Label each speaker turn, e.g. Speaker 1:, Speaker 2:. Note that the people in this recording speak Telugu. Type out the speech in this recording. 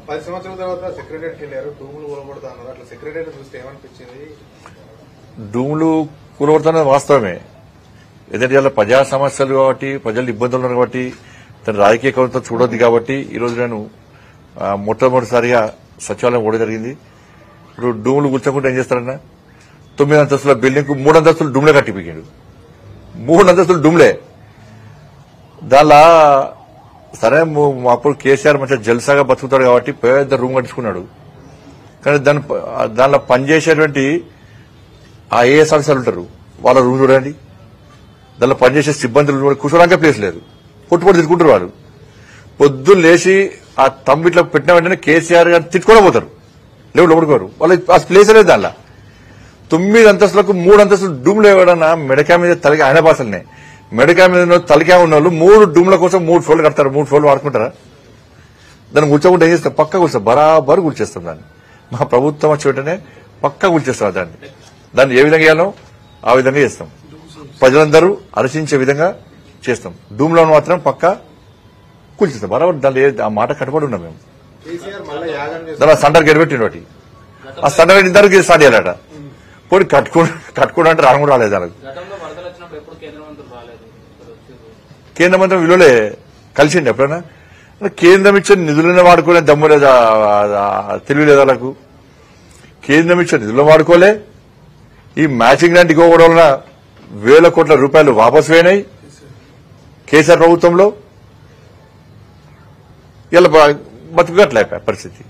Speaker 1: 10 సంవత్సరాల తర్వాత సెక్రటరీకి వెళ్ళారు, డూములు కూలగొడతా అన్నారు. అట్లా సెక్రటరీ చూస్తే ఏమనిపించింది?
Speaker 2: డూములు కూలగొడతానది వాస్తవమే. ఎందుకంటే ఇలా ప్రజా సమస్యలు కాబట్టి, ప్రజలు ఇబ్బందులు ఉన్నారు కాబట్టి, తన రాజకీయ కవిత చూడొద్దు కాబట్టి ఈరోజు నేను మొట్టమొదటిసారిగా సచివాలయం కూడా జరిగింది. ఇప్పుడు డూములు కూర్చోకుండా ఏం చేస్తారన్నా, 9 అంతస్తుల బిల్డింగ్ కు 3 అంతస్తులు డూమ్లే కట్టిపోయాడు. 3 అంతస్తులు డూమ్లే. దానిలా సరే అప్పుడు కేసీఆర్ మంచిగా జల్సాగా బతుకుతాడు కాబట్టి పెద్ద రూమ్ కట్టించుకున్నాడు. కానీ దానిలో పనిచేసేటువంటి ఆ ఏఎస్ ఆఫీసర్లు ఉంటారు, వాళ్ళ రూమ్ చూడండి. దానిలో పనిచేసే సిబ్బందులు కూర్చోడానికి ప్లేస్ లేదు, పొట్టుపొట్టు తిట్టుకుంటారు వాళ్ళు. పొద్దున్న లేచి ఆ తమ్ము ఇట్లా పెట్టిన వెంటనే కేసీఆర్ గారిని తిట్టుకోవడం పోతారు, లేవు లోపడుకోరు. వాళ్ళు ఆ ప్లేస్ లేదు. దానిలో 9 అంతస్తులకు 3 అంతస్తులు డూమ్లు ఇవ్వడన్నా మెడకాయ మీద తలకి ఆయన భాషలనే మెడకాయ మీద తలకాయ ఉన్న వాళ్ళు 3 డూమ్ల కోసం 3 ఫ్లోర్లు కడతారు. 3 ఫ్లోర్లు వాడుకుంటారా? దాన్ని కూర్చోకుండా ఏం చేస్తాం, పక్క కూర్చోం, బరాబరు కూర్చేస్తాం. దాన్ని మా ప్రభుత్వం వచ్చి వెంటనే పక్క కూర్చేస్తాం. దాన్ని ఏ విధంగా చేయాలో ఆ విధంగా చేస్తాం. ప్రజలందరూ హర్షించే విధంగా చేస్తాం. డూమ్లో మాత్రం పక్క కూల్చేస్తాం బరాబర్. దాన్ని ఆ మాట కట్టుబడి ఉన్నాం మేము. దాని సండర్ గెడబెట్టిన వాటి ఆ సండర్ పెట్టిన తర్వాత స్టార్ట్ చేయాలట. పోయి కట్టుకోవడం అంటే రాను కూడా రాలేదు. దానికి కేంద్ర మంత్రి విలువలే కలిసిండి ఎప్పుడైనా. కేంద్రం ఇచ్చే నిధులను వాడుకునే దమ్ము లేదా, తెలివి లేదా వాళ్ళకు. కేంద్రం ఇచ్చే నిధులను వాడుకోలే. ఈ మ్యాచింగ్ గ్రాంట్ ఇవ్వడం వలన వేల కోట్ల రూపాయలు వాపసు పోయినాయి కేసీఆర్ ప్రభుత్వంలో. ఇలా బతుకుగట్లే పరిస్థితి.